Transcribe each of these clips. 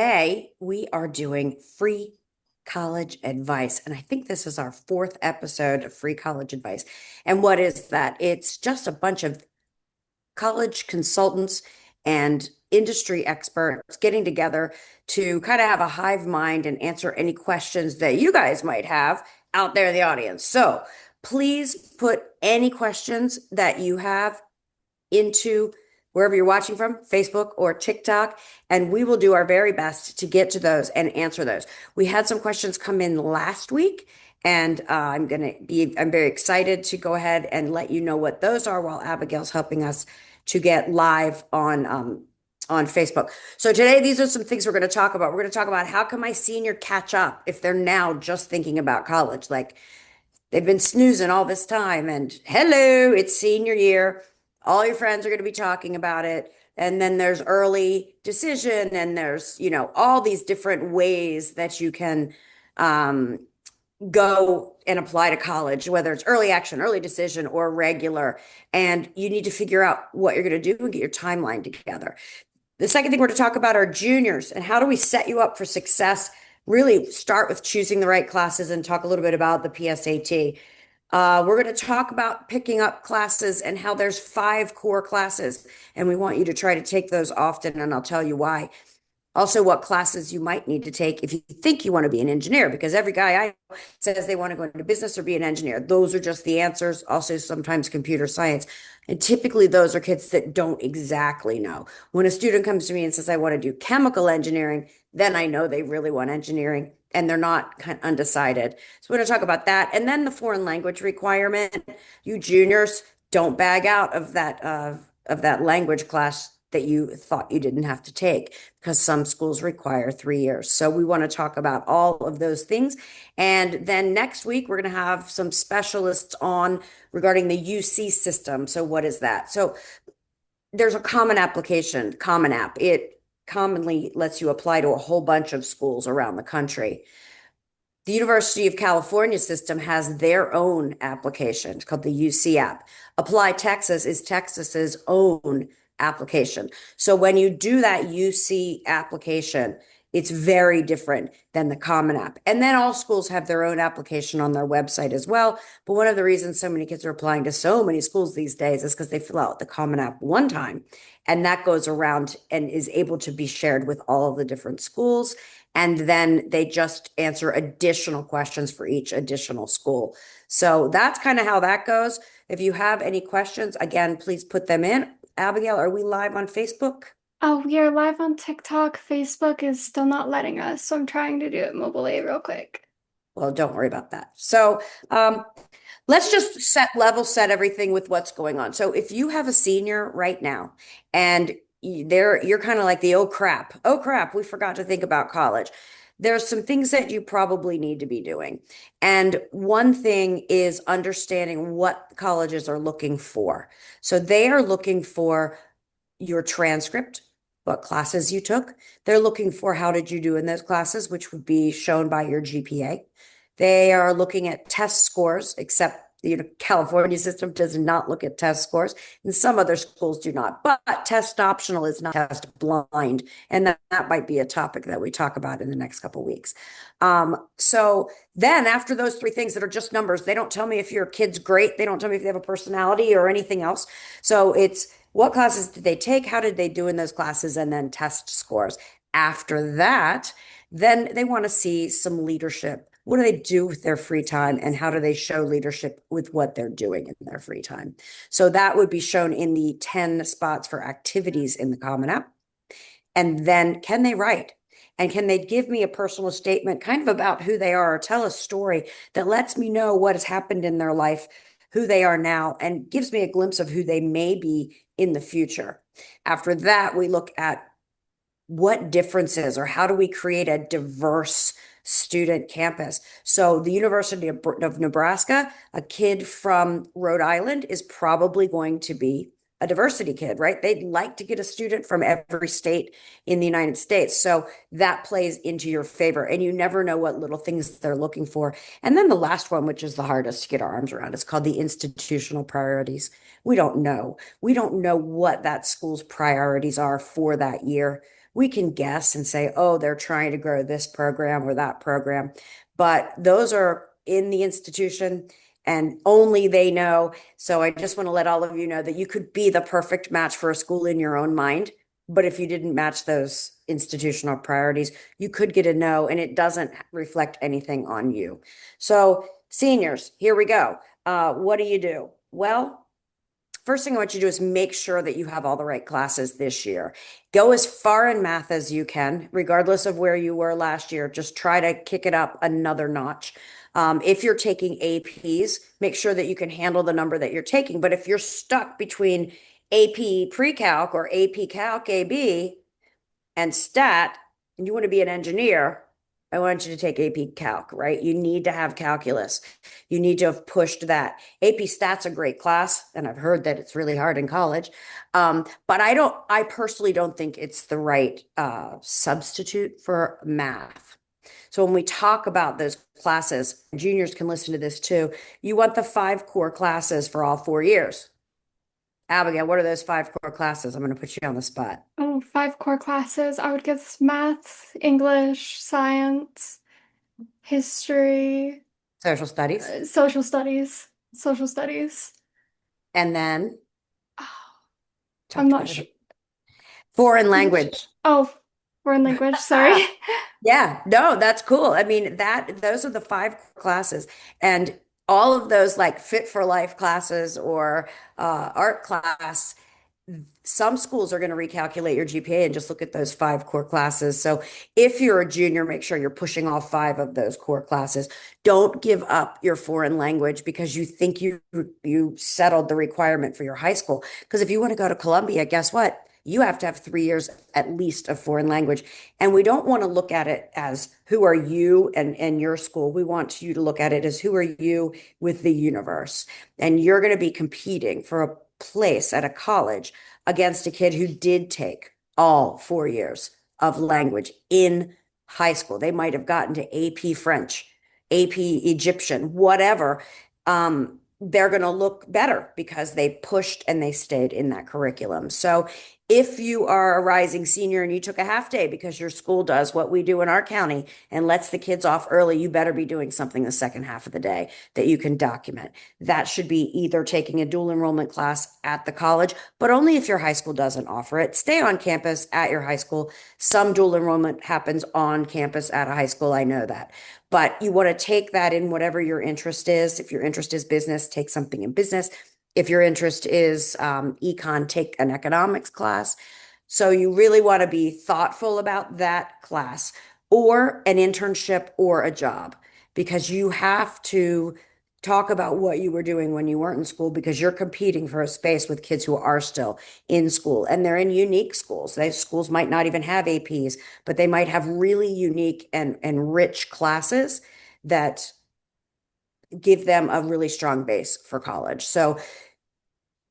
Today we are doing free college advice. And I think this is our fourth episode of free college advice. And what is that? It's just a bunch of college consultants and industry experts getting together to kind of have a hive mind and answer any questions that you guys might have out there in the audience. So please put any questions that you have into wherever you're watching from, Facebook or TikTok, and we will do our very best to get to those and answer those. We had some questions come in last week, and I'm very excited to go ahead and let you know what those are while Abigail's helping us to get live on Facebook. So today, these are some things we're going to talk about. We're going to talk about how can my senior catch up if they're now just thinking about college, like they've been snoozing all this time, and hello, it's senior year. All your friends are going to be talking about it. And then there's early decision, and there's, all these different ways that you can go and apply to college, whether it's early action, early decision, or regular. And you need to figure out what you're going to do and get your timeline together. The second thing we're going to talk about are juniors and how do we set you up for success. Really start with choosing the right classes and talk a little bit about the PSAT. We're going to talk about picking up classes and how there's 5 core classes, and we want you to try to take those often, and I'll tell you why. Also, what classes you might need to take if you think you want to be an engineer, because every guy I know says they want to go into business or be an engineer. Those are just the answers. Also, sometimes computer science. And typically, those are kids that don't exactly know. When a student comes to me and says, I want to do chemical engineering, then I know they really want engineering and they're not kind of undecided. So, we're going to talk about that. And then the foreign language requirement. You juniors, don't bag out of that language class that you thought you didn't have to take, because some schools require 3 years. So we want to talk about all of those things. And then next week, we're going to have some specialists on regarding the UC system. So what is that? So there's a common application, Common App. It commonly lets you apply to a whole bunch of schools around the country. The University of California system has their own application. It's called the UC app. Apply Texas is Texas's own application. So when you do that UC application, it's very different than the Common App. And then all schools have their own application on their website as well. But one of the reasons so many kids are applying to so many schools these days is because they fill out the Common App one time, and that goes around and is able to be shared with all of the different schools. And then they just answer additional questions for each additional school. So that's kind of how that goes. If you have any questions, again, please put them in. Abigail, are we live on Facebook? Oh, we are live on TikTok. Facebook is still not letting us, so I'm trying to do it mobile real quick. Well, don't worry about that. So let's just level set everything with what's going on. So if you have a senior right now and you're kind of like the oh crap, we forgot to think about college. There's some things that you probably need to be doing. And one thing is understanding what colleges are looking for. So they are looking for your transcript, what classes you took. They're looking for how did you do in those classes, which would be shown by your GPA. They are looking at test scores, except the California system does not look at test scores, and some other schools do not. But test optional is not test blind, and that might be a topic that we talk about in the next couple of weeks. So then after those 3 things that are just numbers, they don't tell me if your kid's great. They don't tell me if they have a personality or anything else. So it's what classes did they take? How did they do in those classes? And then test scores. After that, then they want to see some leadership. What do they do with their free time, and how do they show leadership with what they're doing in their free time? So that would be shown in the 10 spots for activities in the Common App. And then can they write? And can they give me a personal statement kind of about who they are, or tell a story that lets me know what has happened in their life, who they are now, and gives me a glimpse of who they may be in the future. After that, we look at what differences, or how do we create a diverse student campus. So the University of Nebraska, a kid from Rhode Island is probably going to be a diversity kid, right? They'd like to get a student from every state in the United States. So that plays into your favor, and you never know what little things they're looking for. And then the last one, which is the hardest to get our arms around, is called the institutional priorities. We don't know. We don't know what that school's priorities are for that year. we can guess and say, oh, they're trying to grow this program or that program. But those are in the institution and only they know. So I just want to let all of you know that you could be the perfect match for a school in your own mind. But if you didn't match those institutional priorities, you could get a no, and it doesn't reflect anything on you. So, seniors, here we go. What do you do? Well, first thing I want you to do is make sure that you have all the right classes this year. Go as far in math as you can, regardless of where you were last year. Just try to kick it up another notch. If you're taking APs, make sure that you can handle the number that you're taking. But if you're stuck between AP pre-calc or AP calc AB, and stat, and you want to be an engineer, I want you to take AP Calc, right? You need to have calculus. You need to have pushed that. AP Stat's a great class, and I've heard that it's really hard in college. But I personally don't think it's the right substitute for math. So when we talk about those classes, juniors can listen to this too. You want the 5 core classes for all 4 years. Abigail, what are those 5 core classes? I'm going to put you on the spot. Oh, 5 core classes. I would guess math, English, science, history, Social studies. social studies. Social studies. And then Oh, talk I'm to me not about sure. it. Foreign English. language. Oh, foreign language. Sorry. Yeah, no, that's cool. I mean, that those are the 5 classes, and all of those like fit for life classes or art class. Some schools are going to recalculate your GPA and just look at those 5 core classes. So if you're a junior, make sure you're pushing all 5 of those core classes. Don't give up your foreign language because you think you settled the requirement for your high school. Because if you want to go to Columbia, guess what? You have to have 3 years at least of foreign language. And we don't want to look at it as who are you and your school. We want you to look at it as who are you with the universe. And you're going to be competing for a place at a college against a kid who did take all 4 years of language in high school. They might have gotten to AP French, AP Egyptian, whatever. They're going to look better because they pushed and they stayed in that curriculum. So if you are a rising senior and you took a half day because your school does what we do in our county and lets the kids off early, you better be doing something the second half of the day that you can document. That should be either taking a dual enrollment class at the college, but only if your high school doesn't offer it. Stay on campus at your high school. Some dual enrollment happens on campus at a high school. I know that. But you want to take that in whatever your interest is. If your interest is business, take something in business. If your interest is econ, take an economics class. So you really want to be thoughtful about that class or an internship or a job because you have to talk about what you were doing when you weren't in school because you're competing for a space with kids who are still in school and they're in unique schools. Those schools might not even have APs, but they might have really unique and rich classes that give them a really strong base for college. So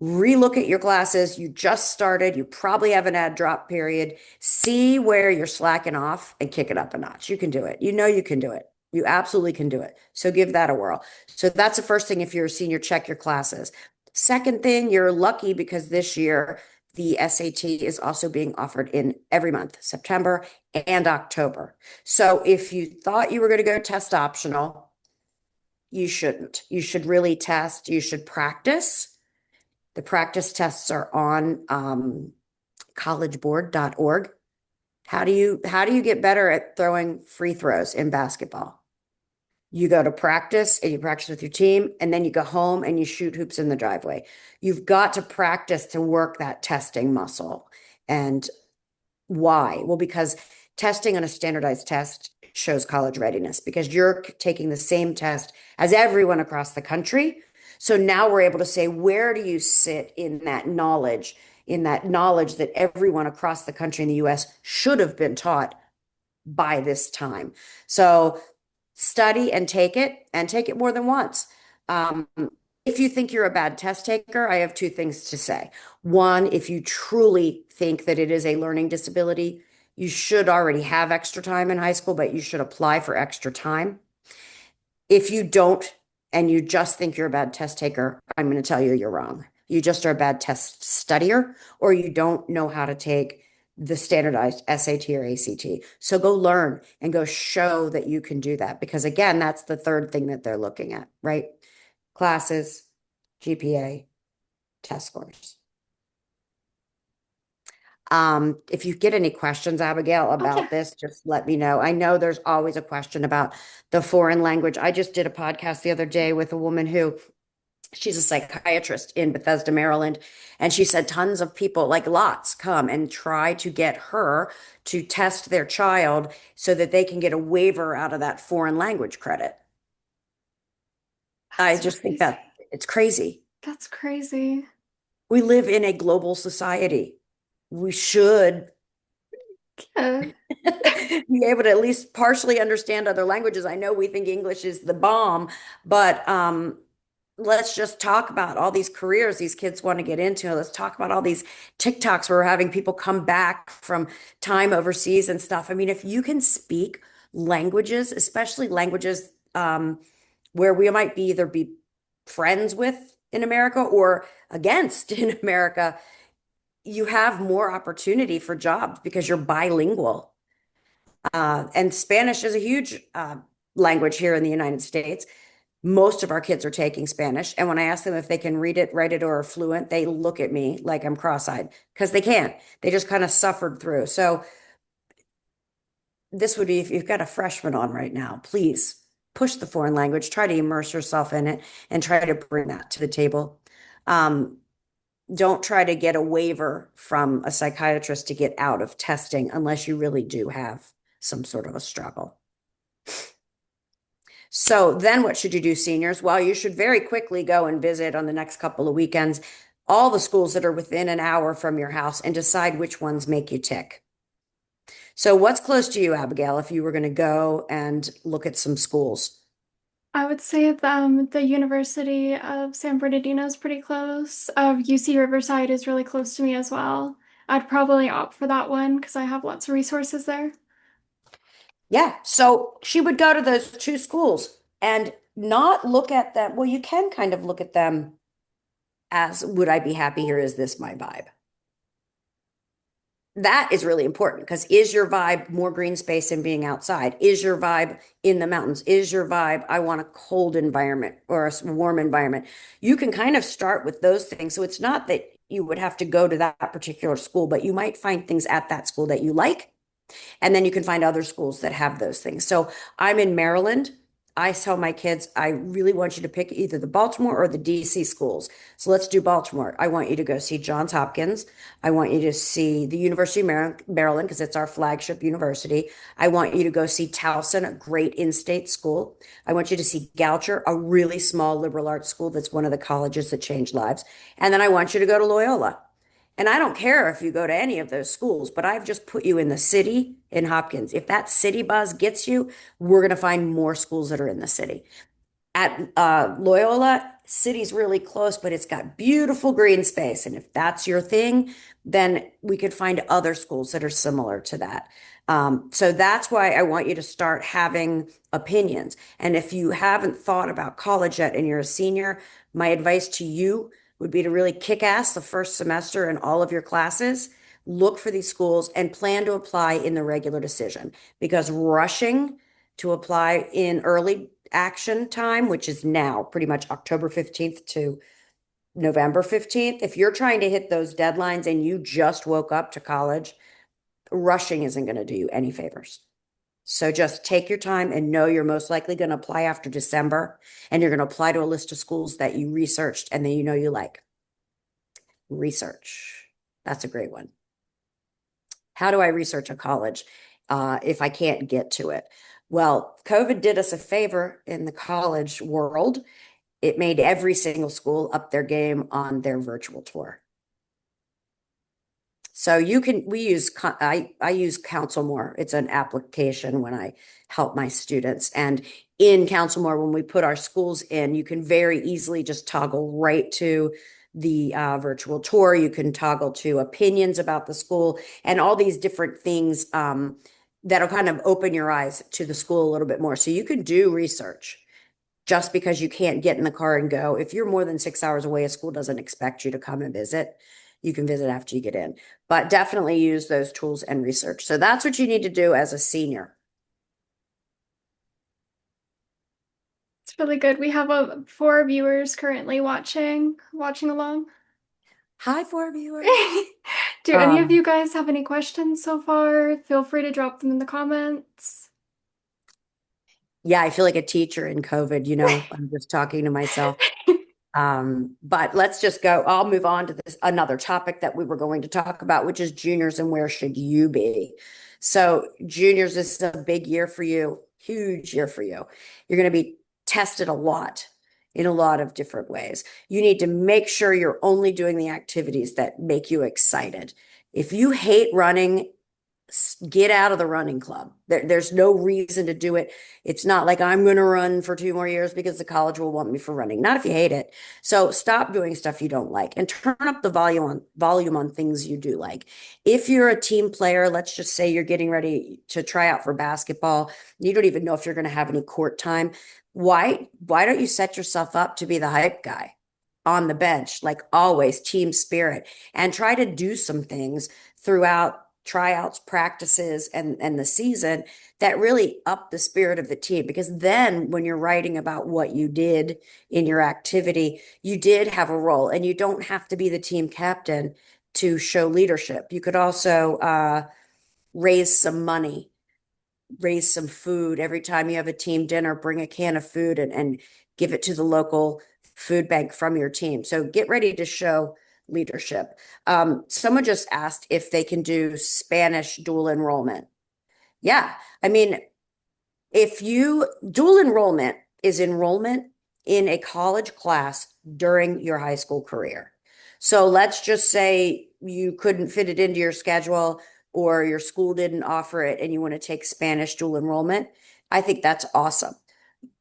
relook at your classes. You just started. You probably have an ad drop period. See where you're slacking off and kick it up a notch. You can do it. You know you can do it. You absolutely can do it. So give that a whirl. So that's the first thing if you're a senior, check your classes. Second thing, you're lucky because this year the SAT is also being offered in every month, September and October. So if you thought you were going to go test optional, you shouldn't. You should really test. You should practice. The practice tests are on collegeboard.org. How do you get better at throwing free throws in basketball? You go to practice and you practice with your team, and then you go home and you shoot hoops in the driveway. You've got to practice to work that testing muscle. And why? Well, because testing on a standardized test shows college readiness because you're taking the same test as everyone across the country. So now we're able to say, where do you sit in that knowledge that everyone across the country in the US should have been taught by this time? So study and take it more than once. Um, if you think you're a bad test taker, I have 2 things to say. One, if you truly think that it is a learning disability, you should already have extra time in high school, but you should apply for extra time. If you don't, and you just think you're a bad test taker, I'm going to tell you you're wrong. You just are a bad test studier, or you don't know how to take the standardized SAT or ACT. So go learn and go show that you can do that. Because again, that's the third thing that they're looking at, right? Classes, GPA, test scores. If you get any questions, Abigail, Oh yeah. about this, just let me know. I know there's always a question about the foreign language. I just did a podcast the other day with a woman who she's a psychiatrist in Bethesda, Maryland, and she said tons of people, like lots, come and try to get her to test their child so that they can get a waiver out of that foreign language credit. I That's just think crazy. that it's crazy. That's crazy. We live in a global society. We should Yeah. be able to at least partially understand other languages. I know we think English is the bomb, but let's just talk about all these careers these kids want to get into. Let's talk about all these TikToks where we're having people come back from time overseas and stuff. I mean, if you can speak languages, especially languages where we might be either be friends with in America or against in America, you have more opportunity for jobs because you're bilingual. And Spanish is a huge language here in the United States. Most of our kids are taking Spanish. And when I ask them if they can read it, write it, or are fluent, they look at me like I'm cross-eyed because they can't. They just kind of suffered through. So this would be if you've got a freshman on right now, please push the foreign language, try to immerse yourself in it, and try to bring that to the table. Um, don't try to get a waiver from a psychiatrist to get out of testing unless you really do have some sort of a struggle. So then what should you do, seniors? Well, you should very quickly go and visit on the next couple of weekends all the schools that are within an hour from your house and decide which ones make you tick. So what's close to you, Abigail, if you were going to go and look at some schools? I would say the University of San Bernardino is pretty close. UC Riverside is really close to me as well. I'd probably opt for that one because I have lots of resources there. Yeah, so she would go to those two schools and not look at them. Well, you can kind of look at them as would I be happy here? Is this my vibe? That is really important because is your vibe more green space and being outside? Is your vibe in the mountains? Is your vibe, I want a cold environment or a warm environment? You can kind of start with those things. So it's not that you would have to go to that particular school, but you might find things at that school that you like and then you can find other schools that have those things. So I'm in Maryland. I tell my kids, I really want you to pick either the Baltimore or the DC schools. So let's do Baltimore. I want you to go see Johns Hopkins. I want you to see the University of Maryland because it's our flagship university. I want you to go see Towson, a great in-state school. I want you to see Goucher, a really small liberal arts school that's one of the colleges that changed lives. And then I want you to go to Loyola. And I don't care if you go to any of those schools, but I've just put you in the city in Hopkins. If that city buzz gets you, we're going to find more schools that are in the city. At Loyola, city's really close, but it's got beautiful green space. And if that's your thing, then we could find other schools that are similar to that. So that's why I want you to start having opinions. And if you haven't thought about college yet and you're a senior, my advice to you would be to really kick ass the first semester in all of your classes. Look for these schools and plan to apply in the regular decision because rushing to apply in early action time, which is now pretty much October 15th to November 15th. If you're trying to hit those deadlines and you just woke up to college, rushing isn't going to do you any favors. So just take your time and know you're most likely going to apply after December and you're going to apply to a list of schools that you researched and that you know you like. Research. That's a great one. How do I research a college if I can't get to it? Well, COVID did us a favor in the college world. It made every single school up their game on their virtual tour. So you can, we use, I use Counsel More. It's an application when I help my students. And in Counsel More, when we put our schools in, you can very easily just toggle right to the virtual tour. You can toggle to opinions about the school and all these different things that'll kind of open your eyes to the school a little bit more. So you can do research just because you can't get in the car and go. If you're more than 6 hours away, a school doesn't expect you to come and visit. you can visit after you get in. But definitely use those tools and research. So that's what you need to do as a senior. It's really good. We have four viewers currently watching along. Hi, four viewers. Do any of Um, you guys have any questions so far? Feel free to drop them in the comments. yeah, I feel like a teacher in COVID, I'm just talking to myself. But let's just go. I'll move on to this another topic that we were going to talk about, which is juniors and where should you be? So, juniors, this is a big year for you, huge year for you. You're going to be tested a lot in a lot of different ways. You need to make sure you're only doing the activities that make you excited. If you hate running, get out of the running club. There's no reason to do it. It's not like I'm going to run for 2 more years because the college will want me for running. Not if you hate it. So stop doing stuff you don't like and turn up the volume on things you do like. If you're a team player, let's just say you're getting ready to try out for basketball. You don't even know if you're going to have any court time. Why don't you set yourself up to be the hype guy on the bench, like always, team spirit, and try to do some things throughout tryouts, practices, and the season that really up the spirit of the team. Because then when you're writing about what you did in your activity, you did have a role, and you don't have to be the team captain to show leadership. You could also raise some money, raise some food. Every time you have a team dinner, bring a can of food and give it to the local food bank from your team. So get ready to show leadership. Someone just asked if they can do Spanish dual enrollment. Yeah. I mean, if you dual enrollment is enrollment in a college class during your high school career. So let's just say you couldn't fit it into your schedule or your school didn't offer it and you want to take Spanish dual enrollment. I think that's awesome.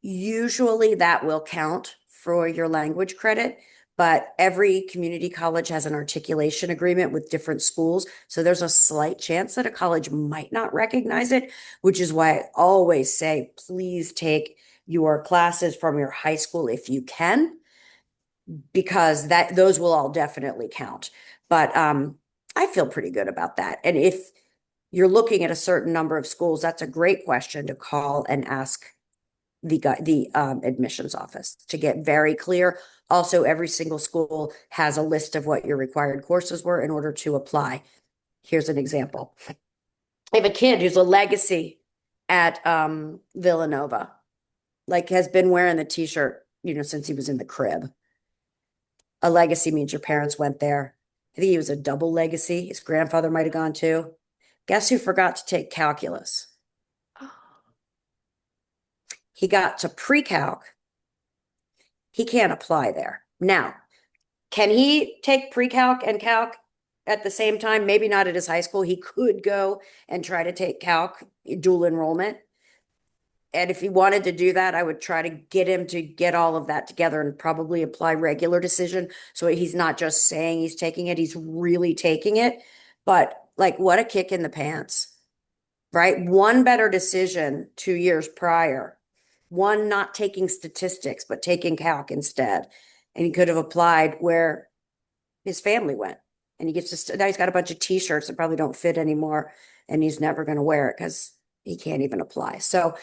Usually that will count for your language credit, but every community college has an articulation agreement with different schools. So there's a slight chance that a college might not recognize it, which is why I always say, please take your classes from your high school if you can, because that those will all definitely count. But I feel pretty good about that. And if you're looking at a certain number of schools, that's a great question to call and ask the admissions office to get very clear. Also, every single school has a list of what your required courses were in order to apply. Here's an example. I have a kid who's a legacy at Villanova, like has been wearing the t-shirt, since he was in the crib. A legacy means your parents went there. I think he was a double legacy. His grandfather might have gone too. Guess who forgot to take calculus? Oh, He got to pre-calc. He can't apply there. Now, can he take pre-calc and calc at the same time? Maybe not at his high school. He could go and try to take calc dual enrollment. And if he wanted to do that, I would try to get him to get all of that together and probably apply regular decision. So he's not just saying he's taking it, he's really taking it. But like, what a kick in the pants, right? One better decision 2 years prior, one not taking statistics, but taking calc instead. And he could have applied where his family went. And he gets to, now he's got a bunch of t-shirts that probably don't fit anymore. And he's never going to wear it because he can't even apply. So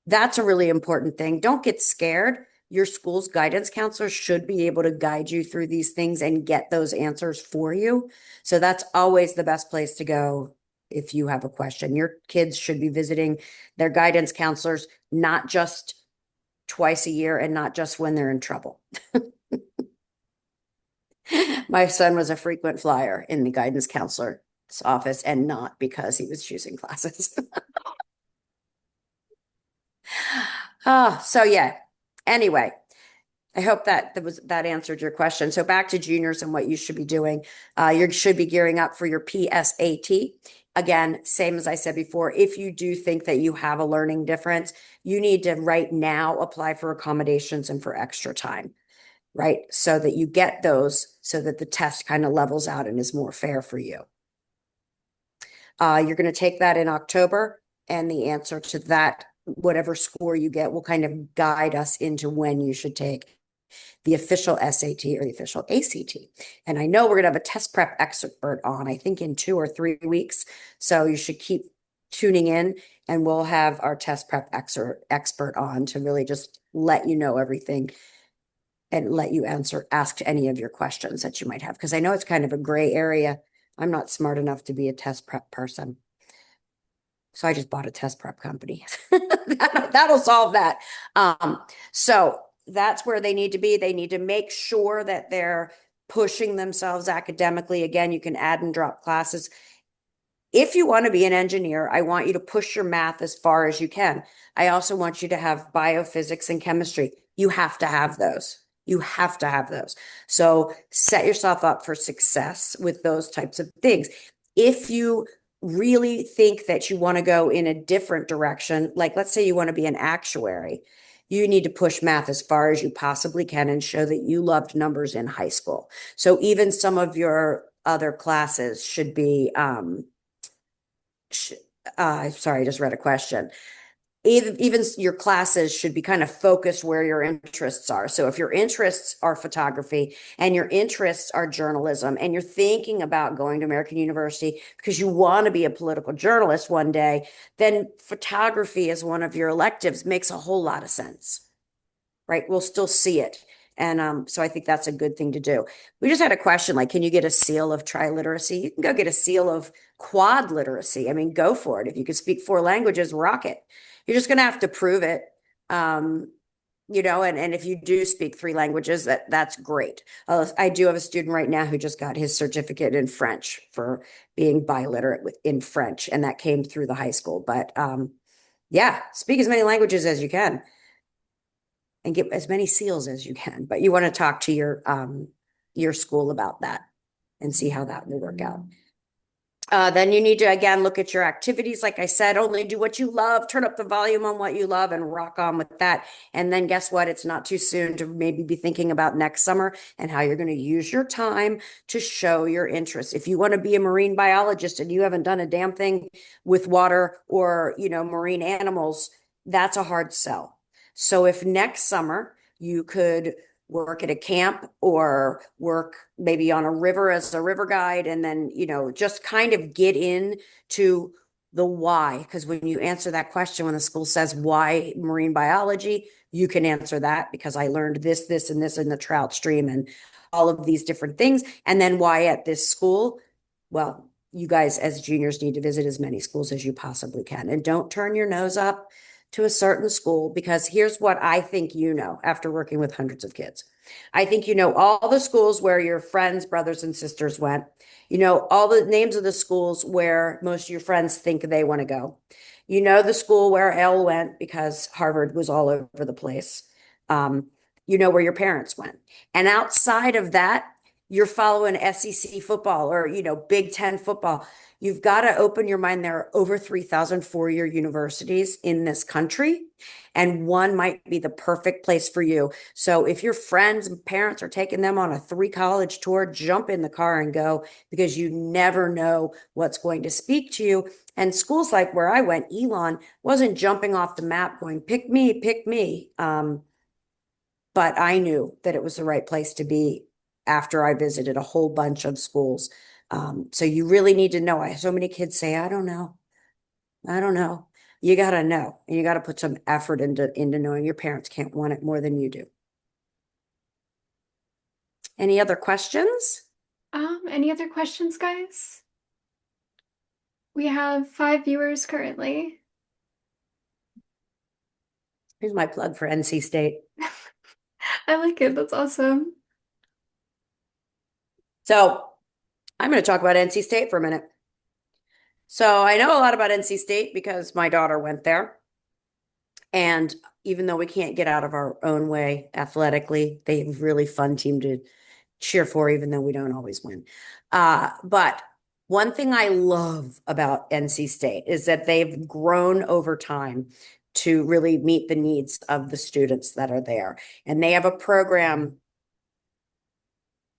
that's a really important thing. Don't get scared. Your school's guidance counselor should be able to guide you through these things and get those answers for you. So that's always the best place to go if you have a question. Your kids should be visiting their guidance counselors, not just twice a year and not just when they're in trouble. My son was a frequent flyer in the guidance counselor's office and not because he was choosing classes. So yeah. Anyway, I hope that answered your question. So back to juniors and what you should be doing. You should be gearing up for your PSAT. Again, same as I said before, if you do think that you have a learning difference, you need to right now apply for accommodations and for extra time, right? So that you get those so that the test kind of levels out and is more fair for you. You're going to take that in October, and the answer to that, whatever score you get, will kind of guide us into when you should take the official SAT or the official ACT. And I know we're going to have a test prep expert on, I think in 2 or 3 weeks. So you should keep tuning in and we'll have our test prep expert on to really just let you know everything and let you ask any of your questions that you might have. Because I know it's kind of a gray area. I'm not smart enough to be a test prep person. So I just bought a test prep company. That'll solve that. So that's where they need to be. They need to make sure that they're pushing themselves academically. Again, you can add and drop classes. If you want to be an engineer, I want you to push your math as far as you can. I also want you to have biophysics and chemistry. You have to have those. You have to have those. So set yourself up for success with those types of things. If you really think that you want to go in a different direction, like let's say you want to be an actuary, you need to push math as far as you possibly can and show that you loved numbers in high school. So even some of your other classes should be sorry, I just read a question. Even your classes should be kind of focused where your interests are. So if your interests are photography and your interests are journalism and you're thinking about going to American University because you want to be a political journalist one day, then photography as one of your electives makes a whole lot of sense, right? We'll still see it. And so I think that's a good thing to do. We just had a question like, can you get a seal of triliteracy? You can go get a seal of quad literacy. I mean, go for it. If you can speak 4 languages, rock it. You're just going to have to prove it. Um, and if you do speak 3 languages, that's great. I do have a student right now who just got his certificate in French for being biliterate in French, and that came through the high school. But yeah, speak as many languages as you can and get as many seals as you can. But you want to talk to your school about that and see how that will work out. Then you need to, again, look at your activities. Like I said, only do what you love, turn up the volume on what you love and rock on with that. And then guess what? It's not too soon to maybe be thinking about next summer and how you're going to use your time to show your interest. If you want to be a marine biologist and you haven't done a damn thing with water or, marine animals, that's a hard sell. So if next summer you could work at a camp or work maybe on a river as a river guide and then just kind of get in to the why, because when you answer that question, when the school says why marine biology, you can answer that because I learned this and this in the trout stream and all of these different things. And then why at this school? Well, you guys as juniors need to visit as many schools as you possibly can, and don't turn your nose up to a certain school, because here's what I think after working with hundreds of kids. I think all the schools where your friends, brothers, and sisters went. All the names of the schools where most of your friends think they want to go. The school where Elle went because Harvard was all over the place. Where your parents went. And outside of that, you're following SEC football or, Big Ten football. You've got to open your mind. There are over 3,000 four-year universities in this country, and one might be the perfect place for you. So if your friends and parents are taking them on a 3 college tour, jump in the car and go, because you never know what's going to speak to you. And schools like where I went, Elon, wasn't jumping off the map going, pick me, pick me. But I knew that it was the right place to be after I visited a whole bunch of schools. So you really need to know. So many kids say, I don't know. I don't know. You got to know, and you got to put some effort into knowing. Your parents can't want it more than you do. Any other questions? Any other questions, guys? We have 5 viewers currently. Here's my plug for NC State. I like it. That's awesome. So I'm going to talk about NC State for a minute. So I know a lot about NC State because my daughter went there. And even though we can't get out of our own way athletically, they have a really fun team to cheer for, even though we don't always win. But one thing I love about NC State is that they've grown over time to really meet the needs of the students that are there. And they have a program.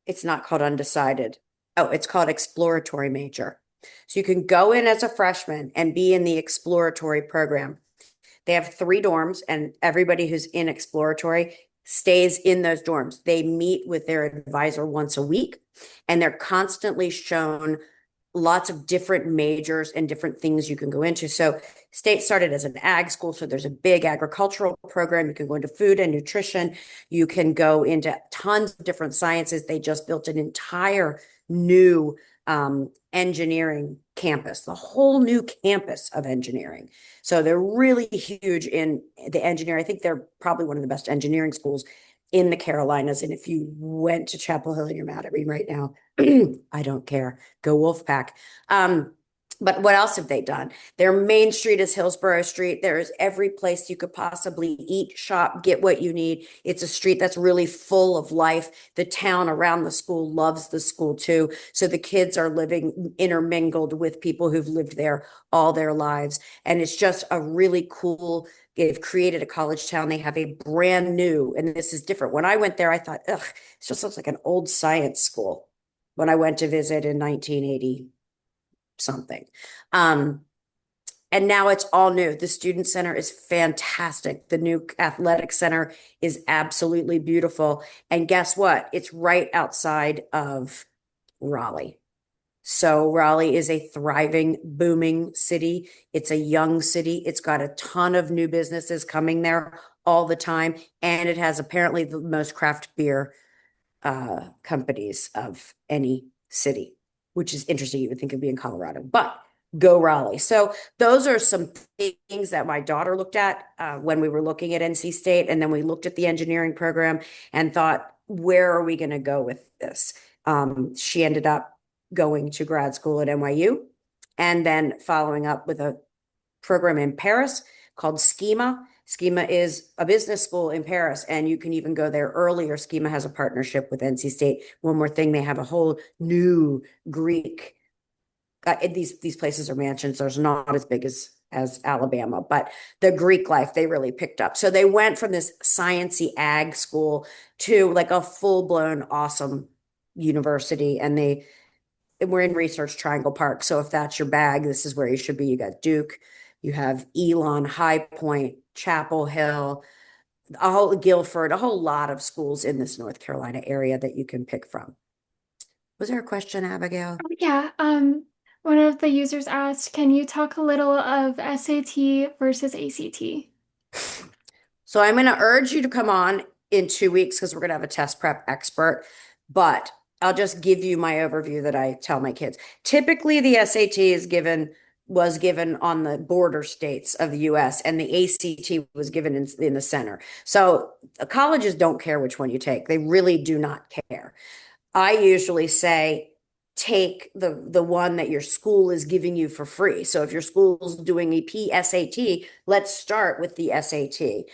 It's not called undecided. Oh, it's called exploratory major. So you can go in as a freshman and be in the exploratory program. They have 3 dorms, and everybody who's in exploratory stays in those dorms. They meet with their advisor once a week, and they're constantly shown lots of different majors and different things you can go into. So state started as an ag school, so there's a big agricultural program. You can go into food and nutrition. You can go into tons of different sciences. They just built an entire new engineering campus, the whole new campus of engineering. So they're really huge in the engineering. I think they're probably one of the best engineering schools in the Carolinas. And if you went to Chapel Hill and you're mad at me right now, I don't care. Go Wolfpack. But what else have they done? Their main street is Hillsborough Street. There is every place you could possibly eat, shop, get what you need. It's a street that's really full of life. The town around the school loves the school too. So the kids are living intermingled with people who've lived there all their lives. And it's just a really cool, they've created a college town. They have a brand new, and this is different. When I went there, I thought, ugh, it just looks like an old science school when I went to visit in 1980 something. Um, and now it's all new. The student center is fantastic. The new athletic center is absolutely beautiful. And guess what? It's right outside of Raleigh. So Raleigh is a thriving, booming city. It's a young city. It's got a ton of new businesses coming there all the time. And it has apparently the most craft beer companies of any city, which is interesting. You would think it'd be in Colorado, but go Raleigh. So those are some things that my daughter looked at when we were looking at NC State. And then we looked at the engineering program and thought, where are we going to go with this? She ended up going to grad school at NYU and then following up with a program in Paris called Schema. Schema is a business school in Paris, and you can even go there earlier. Schema has a partnership with NC State. One more thing, they have a whole new Greek. These places are mansions. There's not as big as Alabama, but the Greek life they really picked up. So they went from this sciencey ag school to like a full blown awesome university, and we're in Research Triangle Park. So if that's your bag, this is where you should be. You got Duke, you have Elon, High Point, Chapel Hill, a whole Guilford, a whole lot of schools in this North Carolina area that you can pick from. Was there a question, Abigail? Yeah, one of the users asked, can you talk a little of SAT versus ACT? So I'm going to urge you to come on in 2 weeks because we're going to have a test prep expert, but I'll just give you my overview that I tell my kids. Typically, the SAT was given on the border states of the US, and the ACT was given in the center. So colleges don't care which one you take. They really do not care. I usually say take the one that your school is giving you for free. So if your school's doing a PSAT, let's start with the SAT.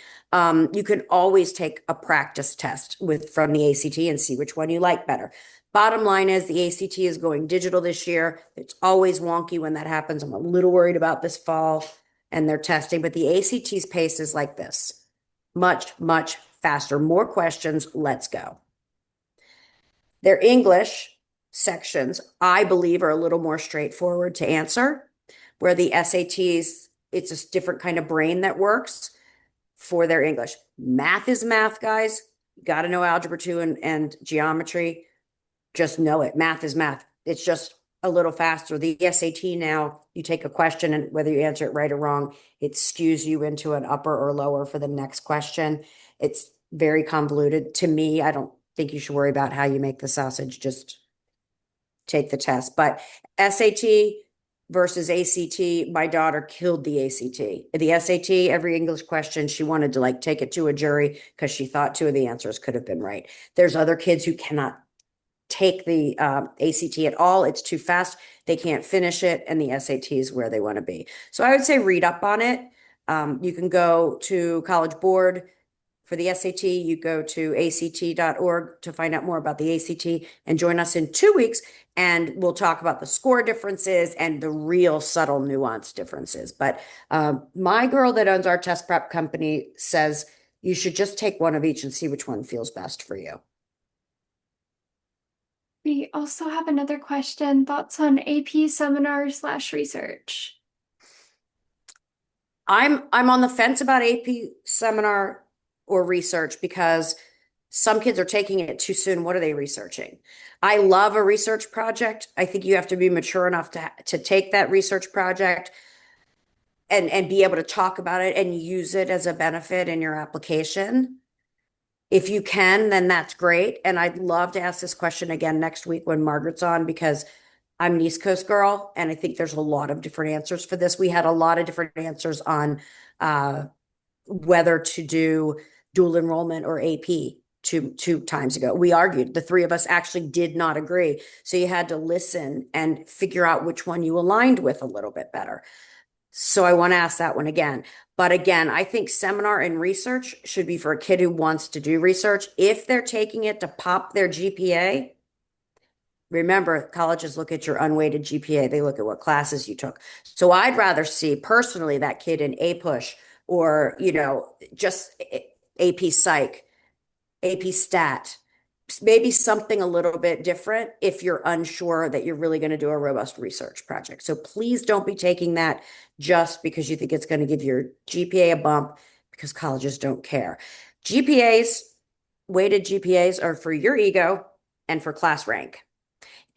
You can always take a practice test from the ACT and see which one you like better. Bottom line is the ACT is going digital this year. It's always wonky when that happens. I'm a little worried about this fall and their testing, but the ACT's pace is like this. Much, much faster. More questions. Let's go. Their English sections, I believe, are a little more straightforward to answer, where the SATs, it's a different kind of brain that works for their English. Math is math, guys. You got to know algebra 2 and geometry. Just know it. Math is math. It's just a little faster. The SAT now, you take a question and whether you answer it right or wrong, it skews you into an upper or lower for the next question. It's very convoluted. To me, I don't think you should worry about how you make the sausage. Just take the test. But SAT versus ACT, my daughter killed the ACT. The SAT, every English question, she wanted to like take it to a jury because she thought two of the answers could have been right. There's other kids who cannot take the ACT at all. It's too fast. They can't finish it. And the SAT is where they want to be. So I would say read up on it. You can go to College Board for the SAT. You go to act.org to find out more about the ACT and join us in 2 weeks. And we'll talk about the score differences and the real subtle nuance differences. But my girl that owns our test prep company says you should just take one of each and see which one feels best for you. We also have another question. Thoughts on AP seminar/research? I'm on the fence about AP seminar or research because Some kids are taking it too soon. What are they researching? I love a research project. I think you have to be mature enough to take that research project and be able to talk about it and use it as a benefit in your application. If you can, then that's great. And I'd love to ask this question again next week when Margaret's on because I'm an East Coast girl, and I think there's a lot of different answers for this. We had a lot of different answers on whether to do dual enrollment or AP two times ago. We argued. The three of us actually did not agree. So you had to listen and figure out which one you aligned with a little bit better. So I want to ask that one again. But again, I think seminar and research should be for a kid who wants to do research. If they're taking it to pop their GPA, remember, colleges look at your unweighted GPA. They look at what classes you took. So I'd rather see personally that kid in A push or, just AP psych, AP stat, maybe something a little bit different if you're unsure that you're really going to do a robust research project. So please don't be taking that just because you think it's going to give your GPA a bump because colleges don't care. GPAs, weighted GPAs are for your ego and for class rank.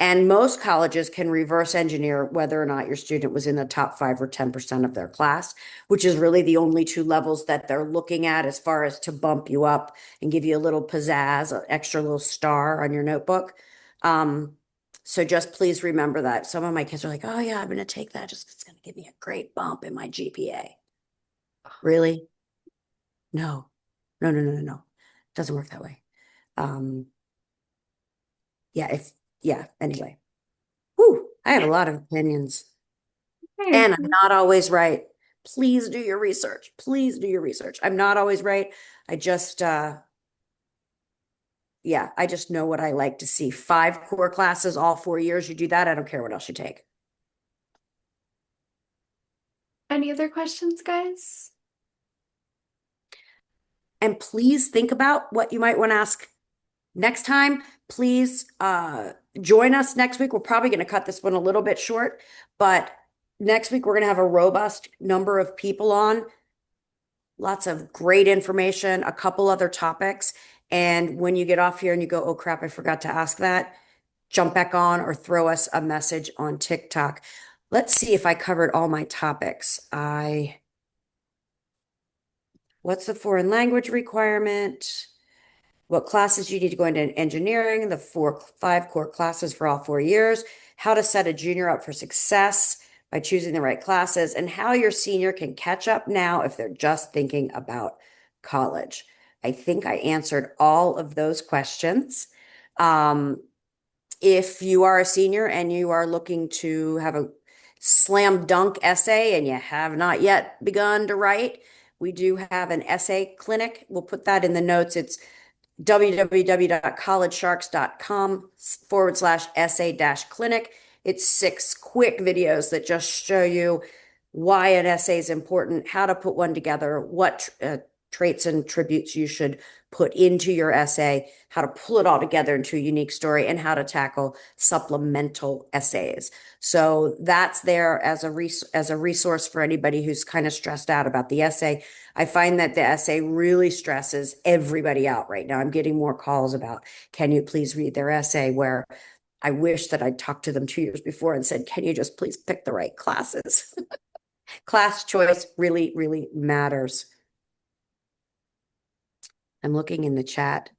And most colleges can reverse engineer whether or not your student was in the top 5 or 10% of their class, which is really the only two levels that they're looking at as far as to bump you up and give you a little pizzazz, an extra little star on your notebook. Um, so just please remember that. Some of my kids are like, oh, yeah, I'm going to take that just 'cause it's going to give me a great bump in my GPA. Really? No, no, no, no, no, no. It doesn't work that way. Um, yeah, anyway. Whew, I have a lot of opinions. Okay. And I'm not always right. Please do your research. Please do your research. I'm not always right. I just yeah, I just know what I like to see. 5 core classes, all 4 years. You do that. I don't care what else you take. Any other questions, guys? And please think about what you might want to ask next time. Please join us next week. We're probably going to cut this one a little bit short, but next week we're going to have a robust number of people on. Lots of great information, a couple other topics. And when you get off here and you go, oh crap, I forgot to ask that, jump back on or throw us a message on TikTok. Let's see if I covered all my topics. What's the foreign language requirement? What classes you need to go into engineering, the 5 core classes for all 4 years, how to set a junior up for success by choosing the right classes, and how your senior can catch up now if they're just thinking about college. I think I answered all of those questions. Um, if you are a senior and you are looking to have a slam dunk essay and you have not yet begun to write, we do have an essay clinic. We'll put that in the notes. It's www.collegesharks.com/essay-clinic. It's 6 quick videos that just show you why an essay is important, how to put one together, what traits and tributes you should put into your essay, how to pull it all together into a unique story, and how to tackle supplemental essays. So that's there as a resource for anybody who's kind of stressed out about the essay. I find that the essay really stresses everybody out right now. I'm getting more calls about, can you please read their essay, where I wish that I'd talked to them 2 years before and said, can you just please pick the right classes? Class choice really, really matters. I'm looking in the chat.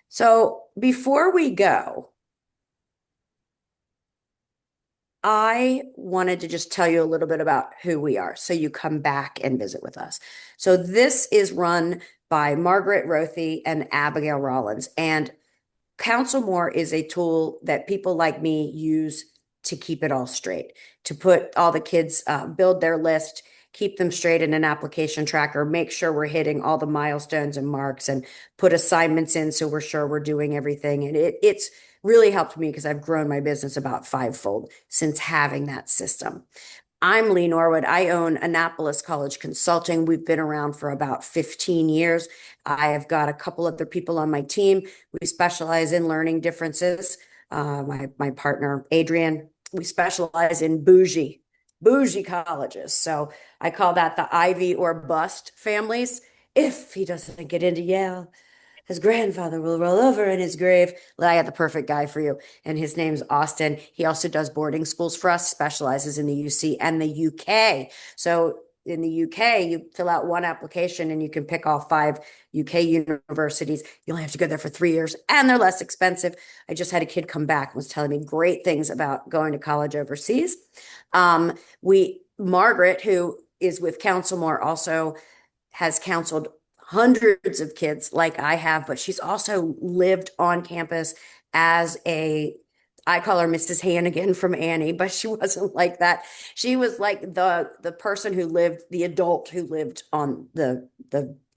So before we go, I wanted to just tell you a little bit about who we are so you come back and visit with us. So this is run by Margaret Rothy and Abigail Rollins. And Counsel More is a tool that people like me use to keep it all straight, to put all the kids, build their list, keep them straight in an application tracker, make sure we're hitting all the milestones and marks, and put assignments in so we're sure we're doing everything. And it's really helped me because I've grown my business about 5-fold since having that system. I'm Lee Norwood. I own Annapolis College Consulting. We've been around for about 15 years. I have got a couple other people on my team. We specialize in learning differences. My partner, Adrian, we specialize in bougie colleges. So I call that the Ivy or bust families if he doesn't get into Yale. his grandfather will roll over in his grave. Well, I got the perfect guy for you. And his name's Austin. He also does boarding schools for us, specializes in the UC and the UK. So in the UK, you fill out one application and you can pick all five UK universities. You only have to go there for 3 years and they're less expensive. I just had a kid come back and was telling me great things about going to college overseas. Margaret, who is with Counsel More, also has counseled hundreds of kids like I have, but she's also lived on campus as I call her Mrs. Hannigan from Annie, but she wasn't like that. She was like the person who lived, the adult who lived on the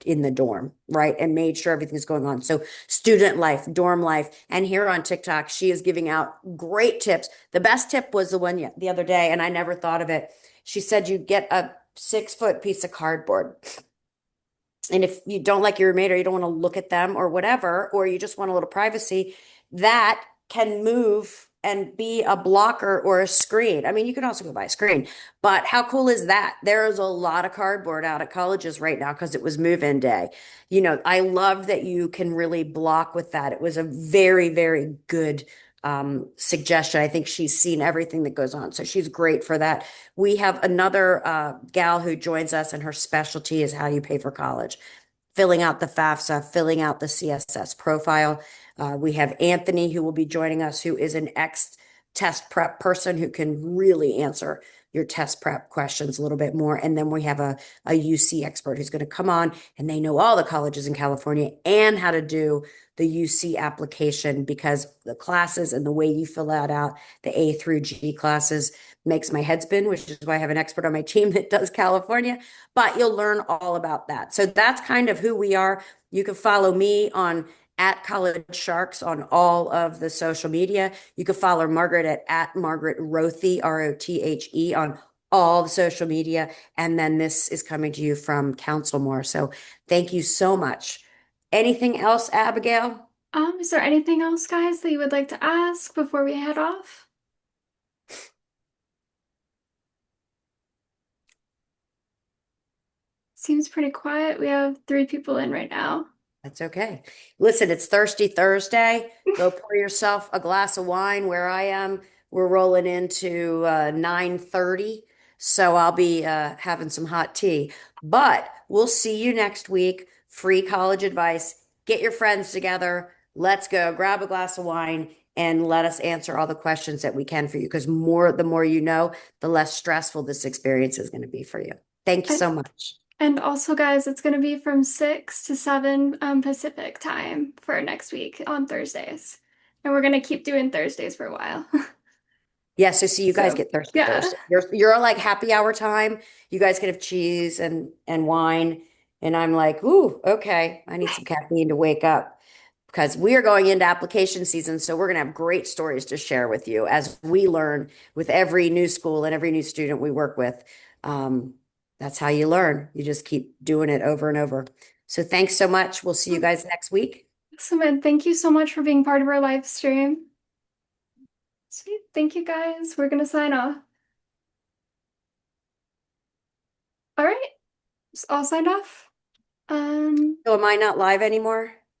in the dorm, right? And made sure everything's going on. So student life, dorm life, and here on TikTok, she is giving out great tips. The best tip was the one the other day, and I never thought of it. She said you get a 6 foot piece of cardboard, and if you don't like your roommate or you don't want to look at them or whatever, or you just want a little privacy, that can move and be a blocker or a screen. I mean, you can also go buy a screen, but how cool is that? There's a lot of cardboard out at colleges right now because it was move-in day. I love that you can really block with that. It was a very, very good suggestion. I think she's seen everything that goes on. So she's great for that. We have another gal who joins us, and her specialty is how you pay for college, filling out the FAFSA, filling out the CSS profile. We have Anthony who will be joining us, who is an ex test prep person who can really answer your test prep questions a little bit more. And then we have a UC expert who's going to come on, and they know all the colleges in California and how to do the UC application, because the classes and the way you fill that out, the A through G classes, makes my head spin, which is why I have an expert on my team that does California. But you'll learn all about that. So that's kind of who we are. You can follow me on at College Sharks on all of the social media. You can follow Margaret at Margaret Rothe, Rothe, on all the social media. And then this is coming to you from Counsel More. So thank you so much. Anything else, Abigail? Is there anything else, guys, that you would like to ask before we head off? Seems pretty quiet. We have 3 people in right now. That's okay. Listen, it's Thirsty Thursday. Go pour yourself a glass of wine. Where I am, we're rolling into 9:30, so I'll be having some hot tea. But we'll see you next week. Free college advice. Get your friends together. Let's go. Grab a glass of wine and let us answer all the questions that we can for you. Because the more you know, the less stressful this experience is going to be for you. Thank you And, so much. and also, guys, it's going to be from 6 to 7 Pacific time for next week on Thursdays. And we're going to keep doing Thursdays for a while. Yeah, so see, you guys So, get thirsty yeah. Thursday. You're like happy hour time. You guys can have cheese and wine, and I'm like, ooh, okay, I need some caffeine to wake up, because we are going into application season. So we're gonna have great stories to share with you as we learn with every new school and every new student we work with. Um, that's how you learn. You just keep doing it over and over. So thanks so much. We'll see you guys next week. Awesome, and thank you so much for being part of our live stream. Sweet. Thank you, guys. We're going to sign off. All right. All signed off. Um, So am I not live anymore?